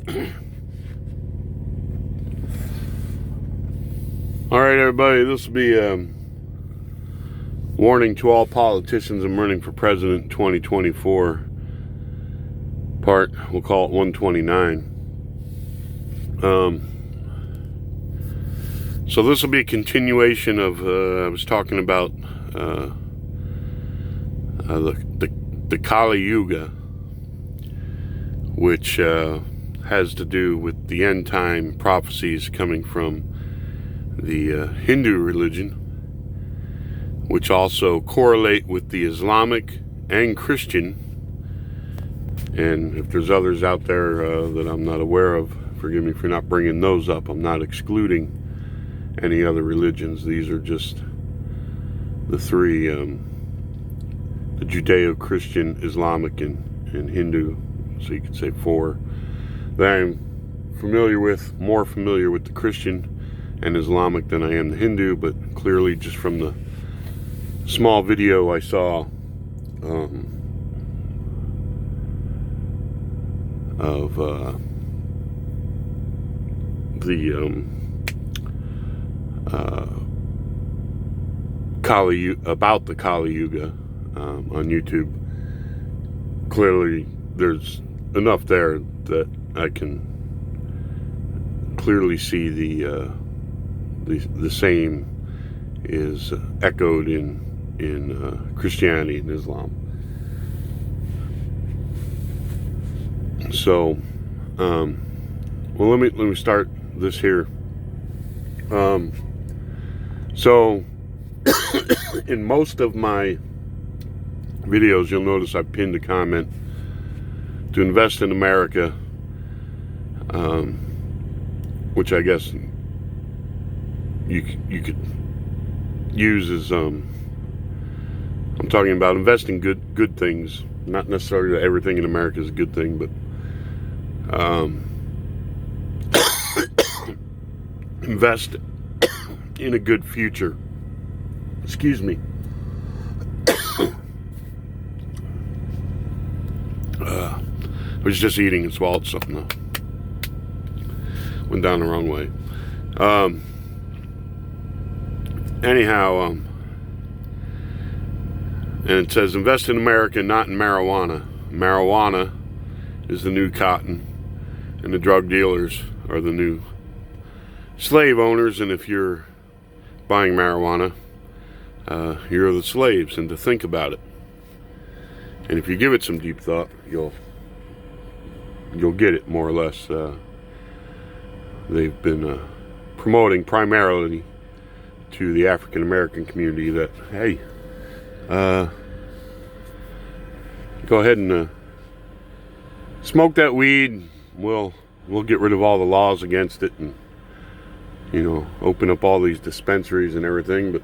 All right, everybody, this will be a warning to all politicians. I'm running for president in 2024. We'll call it 129. So this will be a continuation of, I was talking about the Kali Yuga, which has to do with the end time prophecies coming from the Hindu religion, which also correlate with the Islamic and Christian. And if there's others out there that I'm not aware of, forgive me for not bringing those up. I'm not excluding any other religions. These are just the three, the Judeo-Christian, Islamic, and Hindu, so you could say four, that I'm more familiar with the Christian and Islamic than I am the Hindu, but clearly just from the small video I saw of about the Kali Yuga on YouTube, clearly there's enough there that I can clearly see the same is echoed in Christianity and Islam. So, well, let me start this here. So, in most of my videos, you'll notice I've pinned a comment to invest in America, which I guess you could use as I'm talking about investing good things, not necessarily that everything in America is a good thing, but invest in a good future. Excuse me. I was just eating and swallowed something though. Went down the wrong way. Anyhow, and it says invest in America, not in marijuana. Marijuana is the new cotton, and the drug dealers are the new slave owners. And if you're buying marijuana, you're the slaves. And to think about it, and if you give it some deep thought, you'll get it more or less. They've been promoting primarily to the African American community that, hey, go ahead and smoke that weed. We'll get rid of all the laws against it, and open up all these dispensaries and everything. But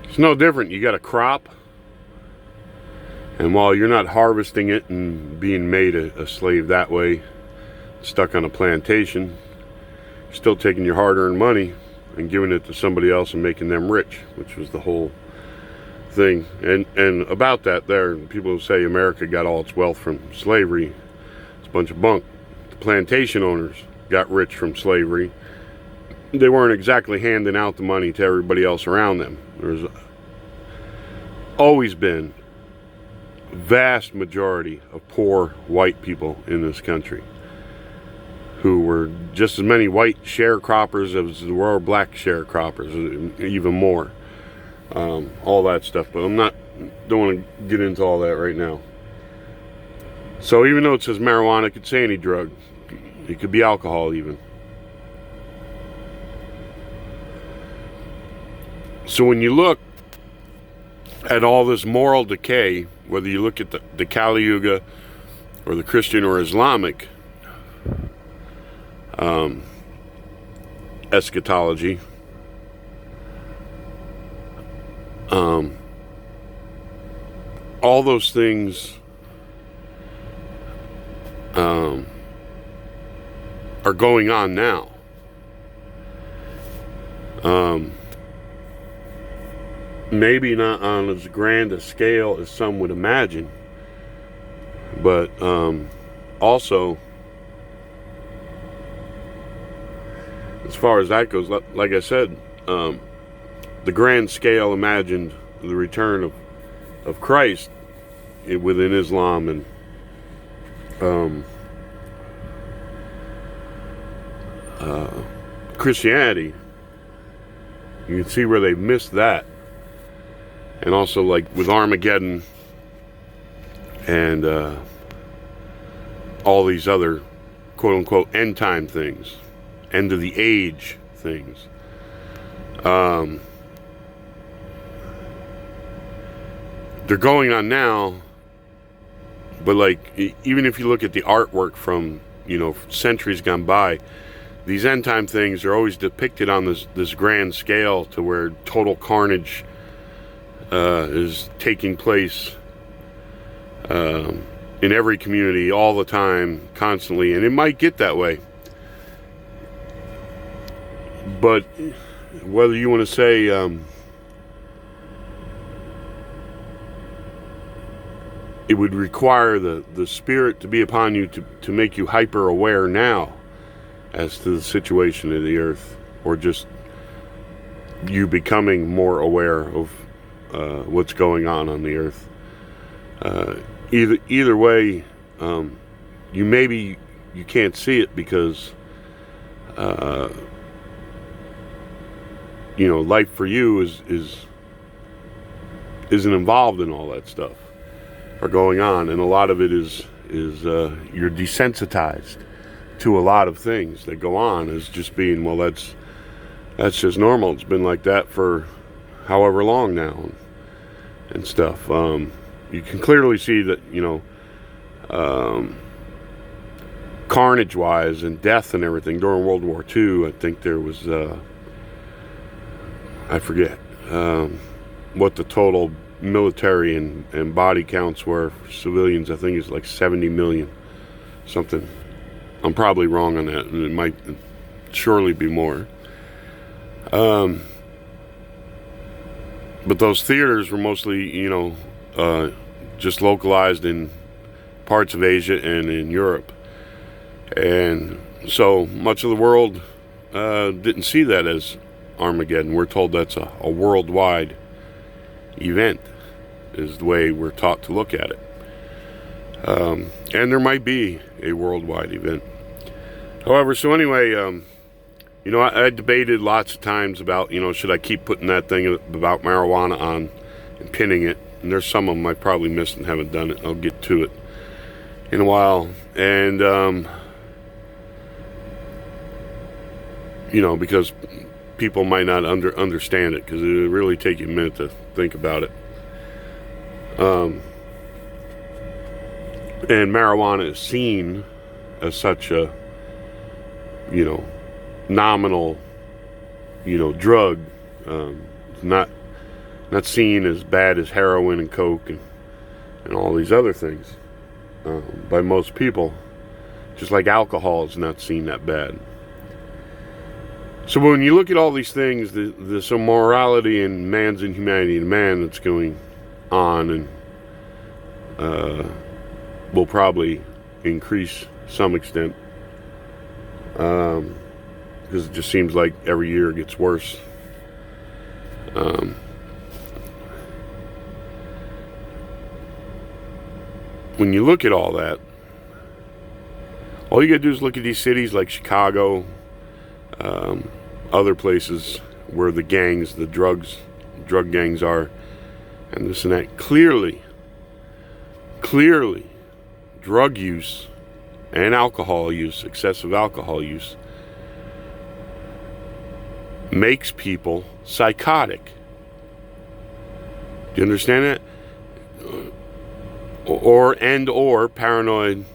it's no different. You got a crop, and while you're not harvesting it and being made a slave that way, stuck on a plantation, you're still taking your hard-earned money and giving it to somebody else and making them rich, which was the whole thing. And about that, there, people who say America got all its wealth from slavery, it's a bunch of bunk. The plantation owners got rich from slavery. They weren't exactly handing out the money to everybody else around them. There's always been a vast majority of poor white people in this country who were just as many white sharecroppers as there were black sharecroppers, even more. All that stuff, but don't want to get into all that right now. So even though it says marijuana, it could say any drug. It could be alcohol even. So when you look at all this moral decay, whether you look at the Kali Yuga or the Christian or Islamic eschatology, all those things are going on now. Maybe not on as grand a scale as some would imagine, but also as far as that goes, like I said, the grand scale imagined the return of Christ within Islam and Christianity. You can see where they've missed that. And also, like with Armageddon and all these other quote-unquote end time things, end of the age things. They're going on now, but like even if you look at the artwork from, you know, centuries gone by, these end time things are always depicted on this grand scale to where total carnage is taking place in every community all the time, constantly, and it might get that way. But whether you want to say it would require the spirit to be upon you to make you hyper aware now as to the situation of the earth, or just you becoming more aware of what's going on the earth. Either way, you can't see it because you know, life for you isn't involved in all that stuff or going on, and a lot of it is you're desensitized to a lot of things that go on as just being, well, that's just normal. It's been like that for however long now and stuff. You can clearly see that, you know, carnage wise and death and everything during World War II. I think there was I forget what the total military and body counts were for civilians. I think it's like 70 million something. I'm probably wrong on that, and it might surely be more. But those theaters were mostly, you know, just localized in parts of Asia and in Europe. And so much of the world didn't see that as Armageddon. We're told that's a worldwide event, is the way we're taught to look at it. And there might be a worldwide event. However, so anyway, you know, I debated lots of times about, you know, should I keep putting that thing about marijuana on and pinning it? And there's some of them I probably missed and haven't done it. I'll get to it in a while. And, you know, because people might not understand it, because it would really take you a minute to think about it. And marijuana is seen as such a, you know, nominal, you know, drug. Not seen as bad as heroin and coke and all these other things by most people. Just like alcohol is not seen that bad. So when you look at all these things, there's some morality and man's inhumanity in man that's going on, and will probably increase some extent, because it just seems like every year it gets worse. When you look at all that, all you gotta do is look at these cities like Chicago, other places where the gangs, the drug gangs are, and this and that. Clearly, drug use and alcohol use, excessive alcohol use, makes people psychotic. Do you understand that? Or paranoid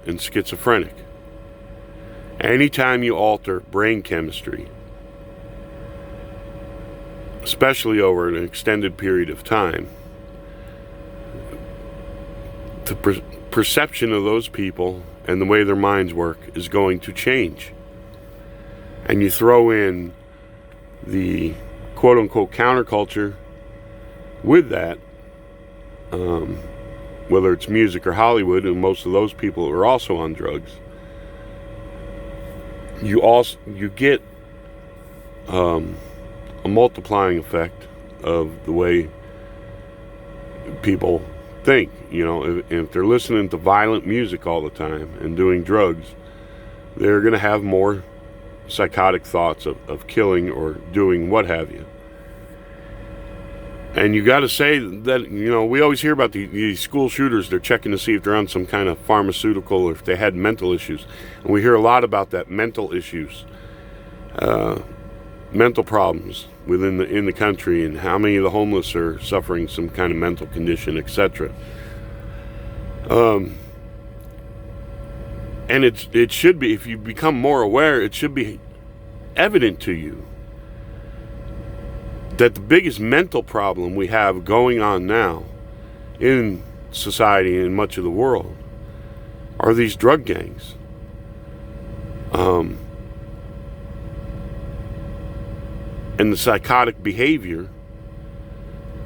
and schizophrenic. Anytime you alter brain chemistry, especially over an extended period of time, the perception of those people and the way their minds work is going to change. And you throw in the quote-unquote counterculture with that, whether it's music or Hollywood, and most of those people are also on drugs, you get a multiplying effect of the way people think. You know, if they're listening to violent music all the time and doing drugs, they're going to have more psychotic thoughts of killing or doing what have you. And you got to say that, you know, we always hear about these school shooters. They're checking to see if they're on some kind of pharmaceutical or if they had mental issues. And we hear a lot about that, mental issues, mental problems in the country, and how many of the homeless are suffering some kind of mental condition, etc. And it should be, if you become more aware, it should be evident to you that the biggest mental problem we have going on now in society and in much of the world are these drug gangs. And the psychotic behavior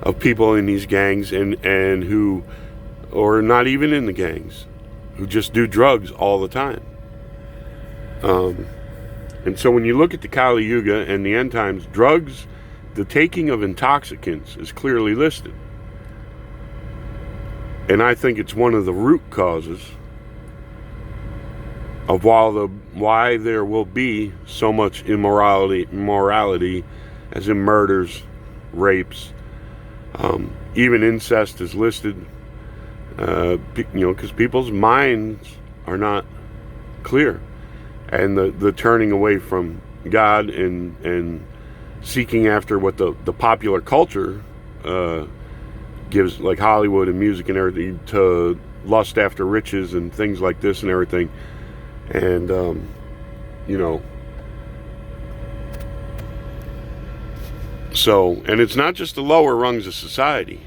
of people in these gangs and who, or not even in the gangs, who just do drugs all the time. And so when you look at the Kali Yuga and the end times, drugs, the taking of intoxicants is clearly listed. And I think it's one of the root causes of why there will be so much immorality, as in murders, rapes, even incest is listed. You know, because people's minds are not clear, and the turning away from God and seeking after what the popular culture gives, like Hollywood and music and everything, to lust after riches and things like this and everything. And you know, so, and it's not just the lower rungs of society.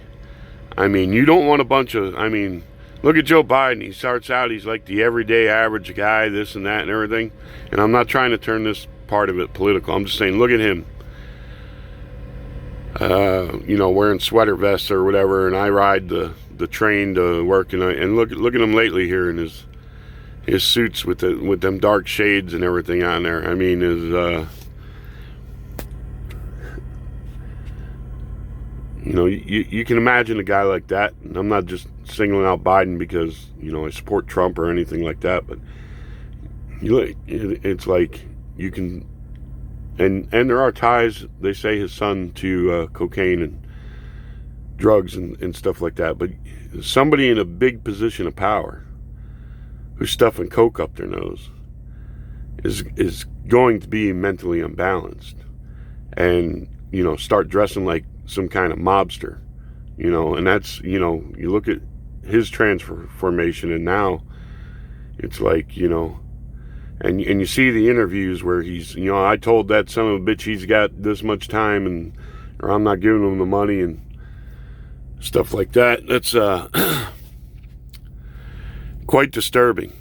I mean, you don't want a bunch of, I mean, look at Joe Biden. He starts out, he's like the everyday average guy, this and that and everything. And I'm not trying to turn this part of it political. I'm just saying, look at him. You know, wearing sweater vests or whatever, and I ride the train to work, and look at him lately here in his suits with them dark shades and everything on there. I mean, you know, you can imagine a guy like that. And I'm not just singling out Biden because, you know, I support Trump or anything like that, but it's like you can, and there are ties, they say, his son to cocaine and drugs and stuff like that. But somebody in a big position of power who's stuffing coke up their nose is going to be mentally unbalanced, and, you know, start dressing like some kind of mobster, you know. And that's, you know, you look at his transformation, and now it's like, you know, and you see the interviews where he's, you know, I told that son of a bitch he's got this much time, or I'm not giving him the money and stuff like that. That's quite disturbing.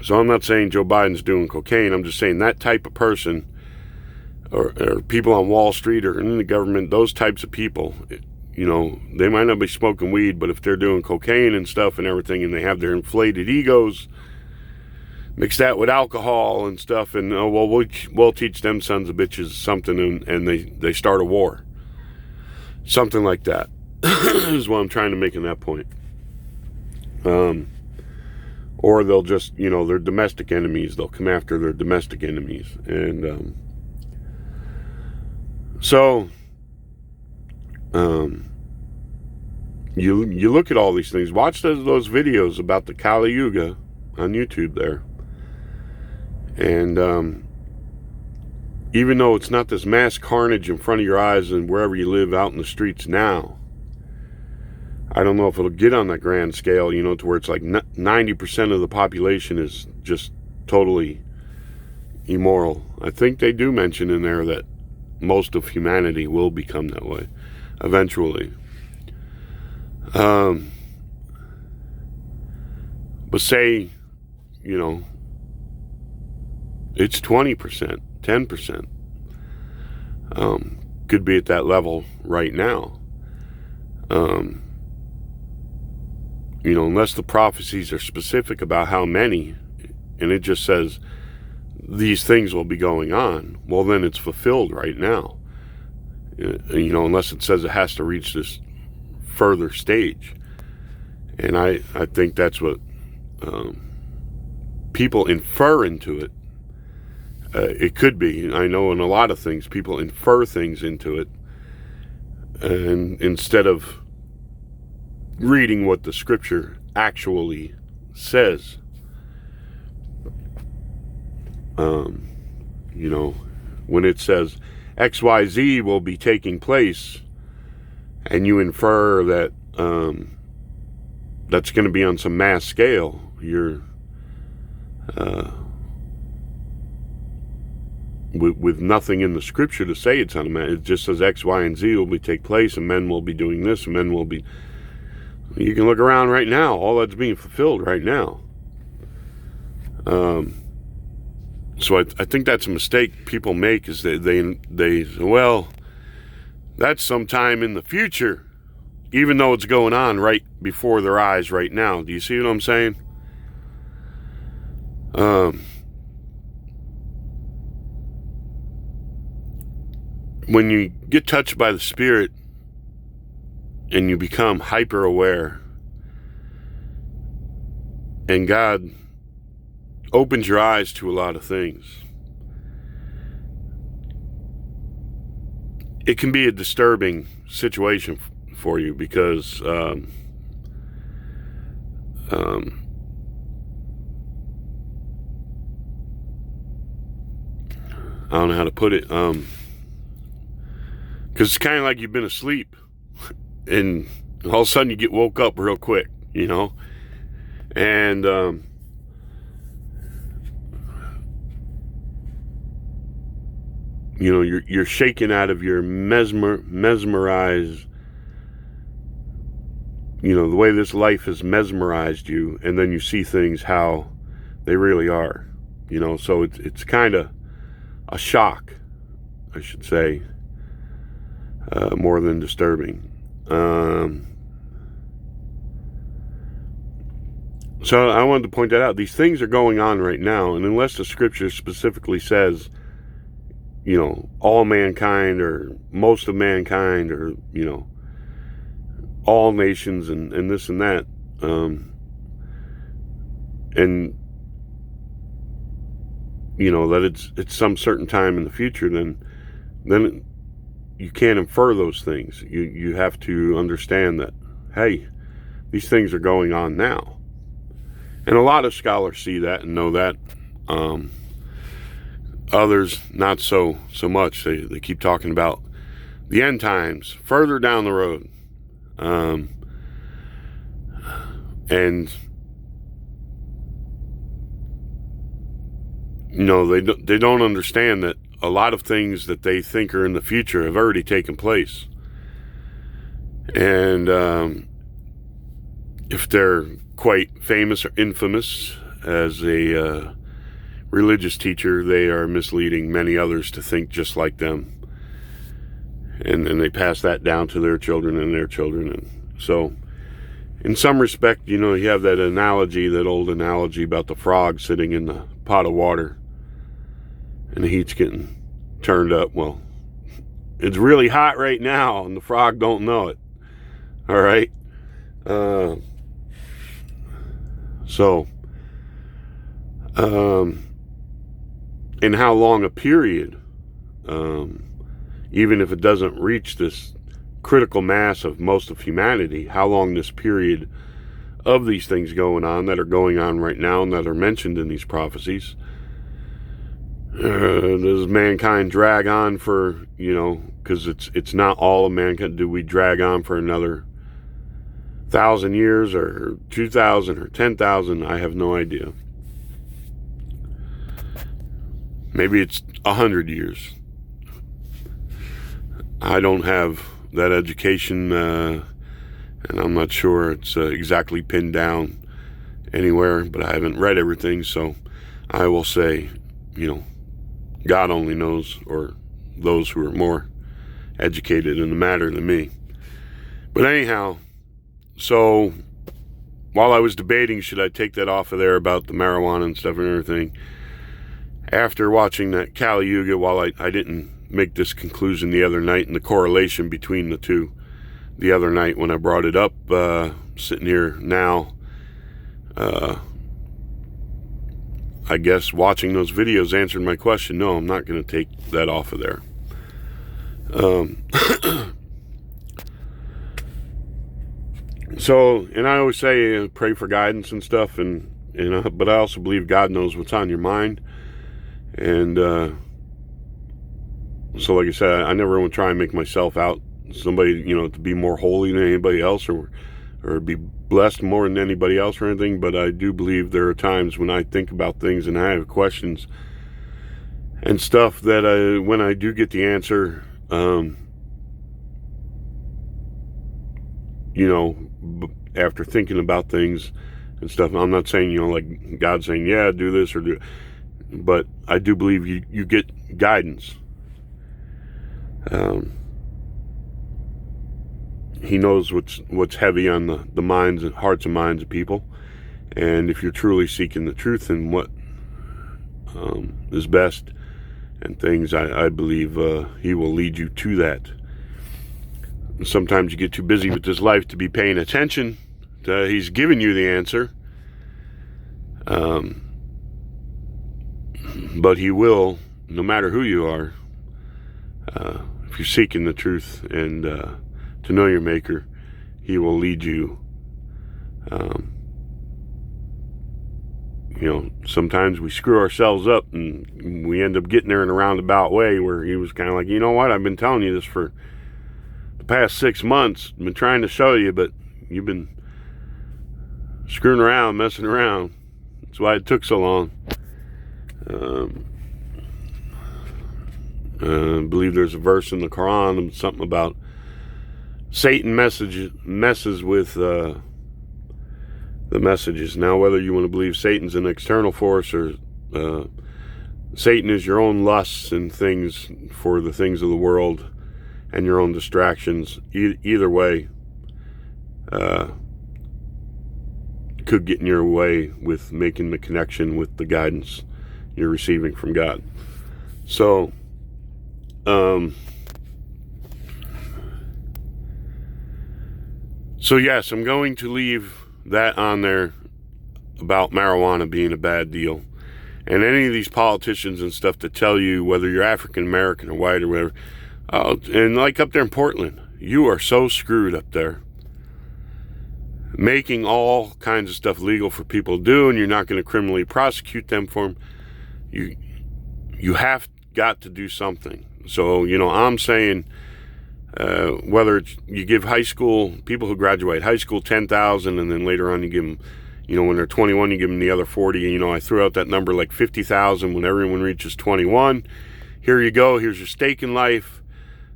So I'm not saying Joe Biden's doing cocaine. I'm just saying that type of person, or people on Wall Street or in the government, those types of people, you know, they might not be smoking weed, but if they're doing cocaine and stuff and everything, and they have their inflated egos, mix that with alcohol and stuff, and we'll teach them sons of bitches something, and they start a war. Something like that is what I'm trying to make in that point. Or they'll just, you know, they're domestic enemies. They'll come after their domestic enemies. And so you look at all these things. Watch those videos about the Kali Yuga on YouTube there. And even though it's not this mass carnage in front of your eyes and wherever you live out in the streets now, I don't know if it'll get on that grand scale, you know, to where it's like 90% of the population is just totally immoral. I think they do mention in there that most of humanity will become that way eventually. But say, you know, it's 20%, 10%. Could be at that level right now. You know, unless the prophecies are specific about how many, and it just says these things will be going on. Well, then it's fulfilled right now. You know, unless it says it has to reach this further stage. And I think that's what people infer into it. It could be. I know in a lot of things, people infer things into it. And instead of reading what the scripture actually says, you know, when it says XYZ will be taking place, and you infer that that's going to be on some mass scale, you're with nothing in the scripture to say it's on a mass. It just says X, Y, and Z will be take place, and men will be doing this, and men will be. You can look around right now; all that's being fulfilled right now. So I think that's a mistake people make, is they say, well, that's sometime in the future, even though it's going on right before their eyes right now. Do you see what I'm saying? When you get touched by the Spirit and you become hyper aware, and God opens your eyes to a lot of things, it can be a disturbing situation for you, because I don't know how to put it, because it's kind of like you've been asleep and all of a sudden you get woke up real quick, you know, and you know, you're shaken out of your mesmerized, you know, the way this life has mesmerized you, and then you see things how they really are, you know. So it's kind of a shock, I should say, more than disturbing. So I wanted to point that out. These things are going on right now, and unless the scripture specifically says, you know, all mankind or most of mankind, or, you know, all nations and this and that, and, you know, that it's some certain time in the future, then you can't infer those things. You have to understand that, hey, these things are going on now. And a lot of scholars see that and know that. Others not so much. They keep talking about the end times further down the road, and you know, they don't understand that a lot of things that they think are in the future have already taken place. And if they're quite famous or infamous as a religious teacher, they are misleading many others to think just like them, and they pass that down to their children and their children. And so in some respect, you know, you have that analogy, that old analogy about the frog sitting in the pot of water and the heat's getting turned up. Well, it's really hot right now and the frog don't know it. All right. In how long a period, even if it doesn't reach this critical mass of most of humanity, how long this period of these things going on that are going on right now and that are mentioned in these prophecies, does mankind drag on for, you know, because it's not all of mankind. Do we drag on for another 1,000 years or 2,000 or 10,000? I have no idea. Maybe it's 100 years. I don't have that education, and I'm not sure it's exactly pinned down anywhere, but I haven't read everything, so I will say, you know, God only knows, or those who are more educated in the matter than me. But anyhow, so while I was debating, should I take that off of there about the marijuana and stuff and everything, after watching that Kali Yuga, while I didn't make this conclusion the other night and the correlation between the two the other night when I brought it up, sitting here now, I guess watching those videos answered my question. No, I'm not going to take that off of there. So, and I always say pray for guidance and stuff, and but I also believe God knows what's on your mind. And so, like I said, I never want to try and make myself out somebody, to be more holy than anybody else, or be blessed more than anybody else or anything. But I do believe there are times when I think about things and I have questions and stuff that when I do get the answer, after thinking about things and stuff, I'm not saying, like God saying, yeah, do this or do, but I do believe you get guidance. He knows what's heavy on the minds and hearts and minds of people, and if you're truly seeking the truth and what is best and things, I believe he will lead you to that. Sometimes you get too busy with this life to be paying attention to he's giving you the answer, but he will, no matter who you are, if you're seeking the truth and to know your maker, he will lead you. Sometimes we screw ourselves up and we end up getting there in a roundabout way, where he was kind of like, what, I've been telling you this for the past 6 months. I've been trying to show you, but you've been screwing around, messing around. That's why it took so long. I believe there's a verse in the Quran, something about Satan messes with the messages. Now, whether you want to believe Satan's an external force or Satan is your own lusts and things for the things of the world and your own distractions, either way, could get in your way with making the connection with the guidance you're receiving from God. So, yes, I'm going to leave that on there about marijuana being a bad deal. And any of these politicians and stuff that tell you, whether you're African American or white or whatever, and like up there in Portland, you are so screwed up there. Making all kinds of stuff legal for people to do, and you're not going to criminally prosecute them for them. You have got to do something. So, I'm saying, whether it's you give high school, people who graduate high school, $10,000, and then later on you give them, when they're 21, you give them the other 40. I threw out that number like 50,000 when everyone reaches 21. Here you go. Here's your stake in life.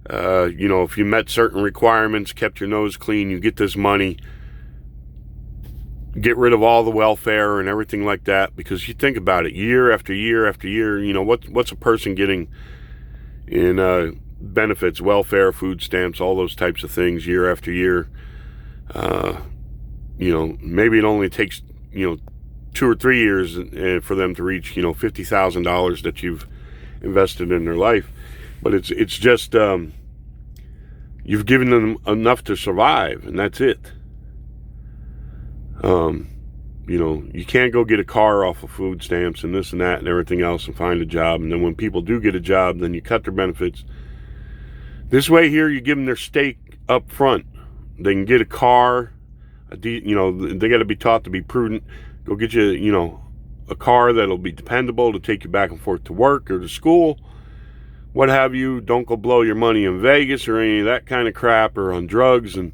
If you met certain requirements, kept your nose clean, you get this money. Get rid of all the welfare and everything like that, because you think about it, year after year after year, what's a person getting in benefits, welfare, food stamps, all those types of things year after year. Maybe it only takes 2 or 3 years for them to reach $50,000 that you've invested in their life, but it's just you've given them enough to survive, and that's it. You can't go get a car off of food stamps and this and that and everything else and find a job. And then when people do get a job, then you cut their benefits. This way here, you give them their stake up front. They can get a car. They got to be taught to be prudent. Go get you, a car that'll be dependable to take you back and forth to work or to school, what have you. Don't go blow your money in Vegas or any of that kind of crap, or on drugs and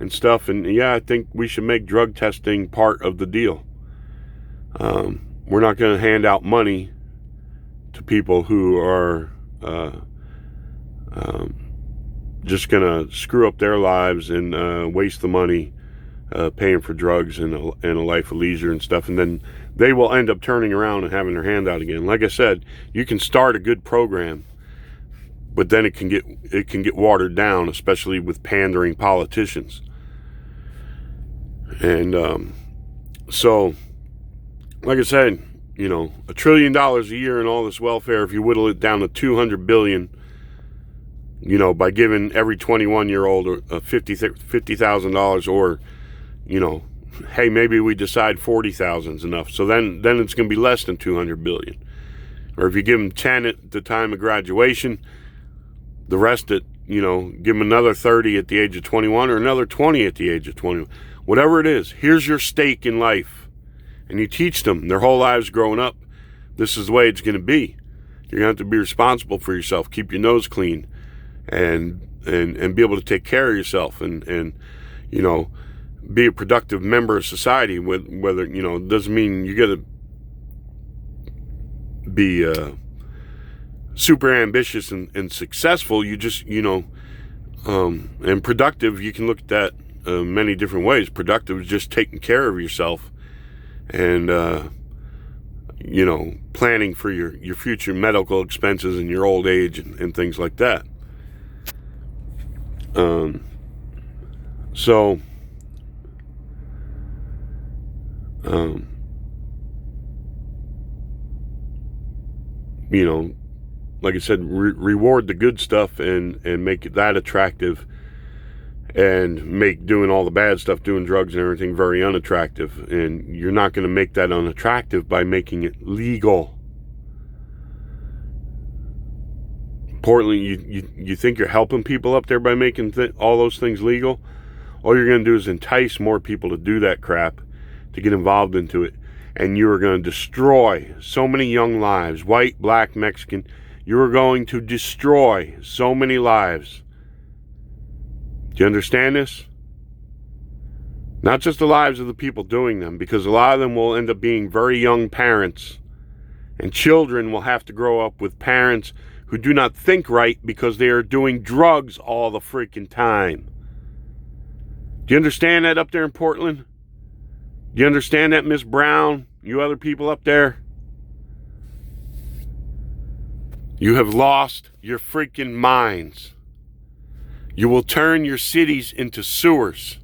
stuff. And yeah, I think we should make drug testing part of the deal. We're not going to hand out money to people who are just going to screw up their lives and waste the money paying for drugs and a life of leisure and stuff, and then they will end up turning around and having their hand out again. Like I said, you can start a good program, but then it can get watered down, especially with pandering politicians. And so, like I said, you know, $1 trillion a year in all this welfare, if you whittle it down to 200 billion, you know, by giving every 21-year-old $50,000, or, you know, hey, maybe we decide 40,000 is enough. So then it's going to be less than 200 billion. Or if you give them 10 at the time of graduation, the rest at, you know, give them another 30 at the age of 21, or another 20 at the age of 21. Whatever it is, here's your stake in life. And you teach them their whole lives growing up, this is the way it's going to be. You're going to have to be responsible for yourself, keep your nose clean, and be able to take care of yourself, and you know, be a productive member of society. Whether, you know, doesn't mean you got to be super ambitious and successful. You just, you know, and productive, you can look at that many different ways. Productive is just taking care of yourself, and you know, planning for your future medical expenses in your old age, and things like that. So you know, like I said, reward the good stuff, and make that attractive, and make doing all the bad stuff, doing drugs and everything, very unattractive. And you're not going to make that unattractive by making it legal. Importantly, you think you're helping people up there by making all those things legal? All you're going to do is entice more people to do that crap, to get involved into it. And you are going to destroy so many young lives, white, black, Mexican. You are going to destroy so many lives. Do you understand this? Not just the lives of the people doing them, because a lot of them will end up being very young parents. And children will have to grow up with parents who do not think right because they are doing drugs all the freaking time. Do you understand that up there in Portland? Do you understand that, Miss Brown? You other people up there? You have lost your freaking minds. You will turn your cities into sewers.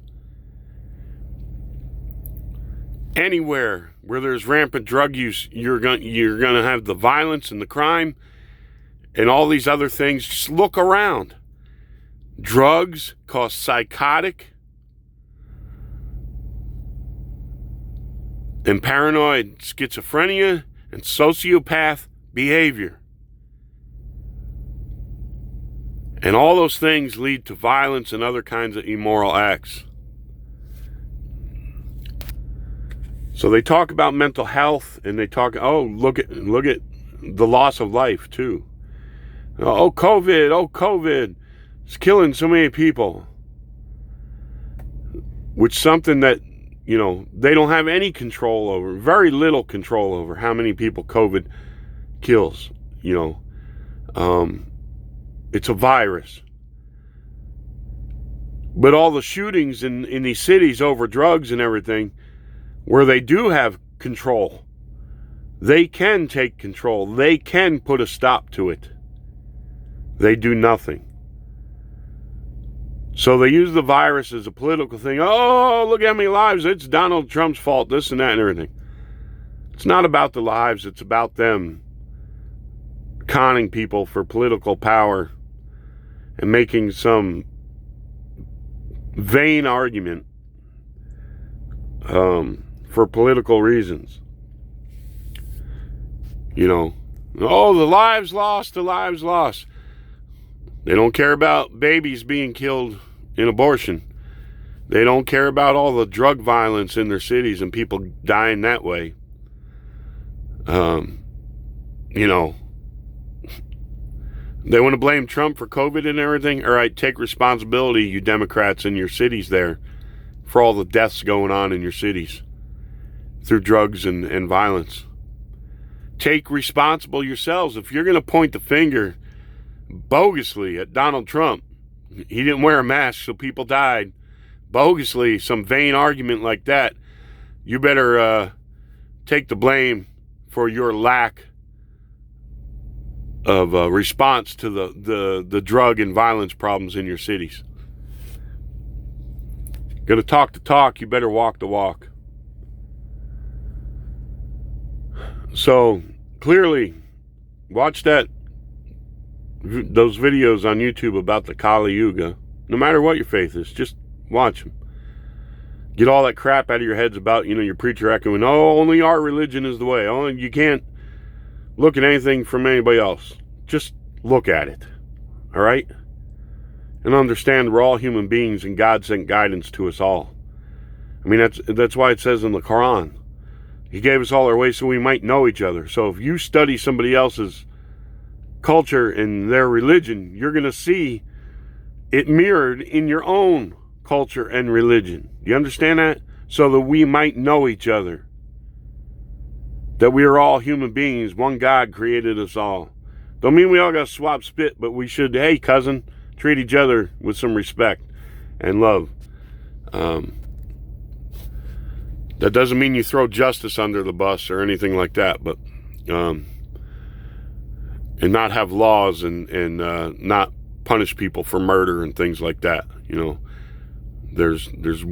Anywhere where there's rampant drug use, you're going to have the violence and the crime and all these other things. Just look around. Drugs cause psychotic and paranoid schizophrenia and sociopath behavior. And all those things lead to violence and other kinds of immoral acts. So they talk about mental health, and they talk, oh, look at the loss of life too. Oh, COVID, it's killing so many people. Which something that, you know, they don't have any control over, very little control over how many people COVID kills, you know. It's a virus. But all the shootings in these cities over drugs and everything, where they do have control, they can take control. They can put a stop to it. They do nothing. So they use the virus as a political thing. Oh, look how many lives. It's Donald Trump's fault, this and that and everything. It's not about the lives. It's about them conning people for political power and making some vain argument for political reasons. You know, oh, the lives lost, the lives lost. They don't care about babies being killed in abortion. They don't care about all the drug violence in their cities and people dying that way. You know, they want to blame Trump for COVID and everything. All right, take responsibility, you Democrats in your cities there, for all the deaths going on in your cities through drugs and violence. Take responsible yourselves. If you're going to point the finger bogusly at Donald Trump, he didn't wear a mask so people died, bogusly, some vain argument like that, you better take the blame for your lack of response to the drug and violence problems in your cities. Gonna talk the talk, you better walk the walk. So clearly, watch those videos on YouTube about the Kali Yuga. No matter what your faith is, just watch them. Get all that crap out of your heads about, your preacher echoing, oh, only our religion is the way. Oh, you can't look at anything from anybody else. Just look at it. All right? And understand we're all human beings and God sent guidance to us all. I mean, that's why it says in the Quran, He gave us all our ways so we might know each other. So if you study somebody else's culture and their religion, you're going to see it mirrored in your own culture and religion. You understand that? So that we might know each other. That we are all human beings. One God created us all. Don't mean we all got to swap spit, but we should, hey, cousin, treat each other with some respect and love. That doesn't mean you throw justice under the bus or anything like that, but and not have laws and not punish people for murder and things like that. There's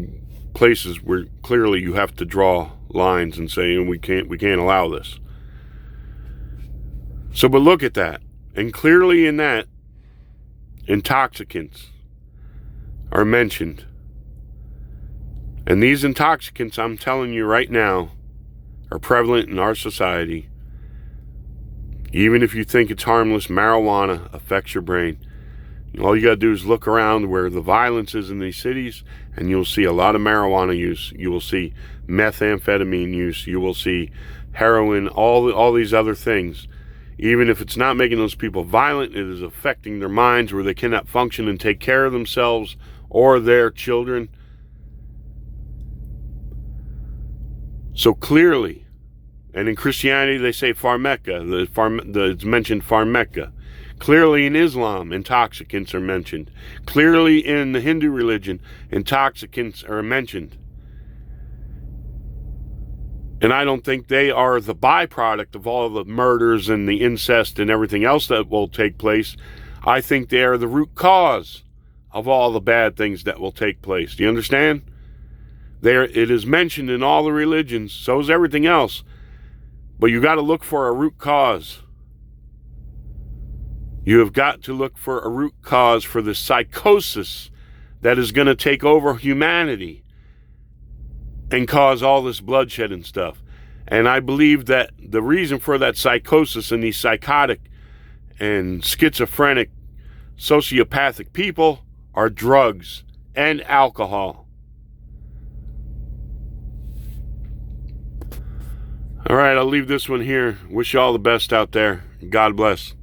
places where clearly you have to draw lines and say, we can't allow this. So, but look at that, and clearly in that, intoxicants are mentioned. And these intoxicants, I'm telling you right now, are prevalent in our society. Even if you think it's harmless, marijuana affects your brain. All you got to do is look around where the violence is in these cities, and you'll see a lot of marijuana use. You will see methamphetamine use. You will see heroin, all these other things. Even if it's not making those people violent, it is affecting their minds where they cannot function and take care of themselves or their children. So clearly, and in Christianity they say pharmaca, it's mentioned pharmaca. Clearly in Islam, intoxicants are mentioned. Clearly in the Hindu religion, intoxicants are mentioned. And I don't think they are the byproduct of all the murders and the incest and everything else that will take place. I think they are the root cause of all the bad things that will take place. Do you understand? It is mentioned in all the religions, so is everything else. But you got to look for a root cause. You have got to look for a root cause for the psychosis that is going to take over humanity and cause all this bloodshed and stuff. And I believe that the reason for that psychosis in these psychotic and schizophrenic, sociopathic people are drugs and alcohol. All right, I'll leave this one here. Wish you all the best out there. God bless.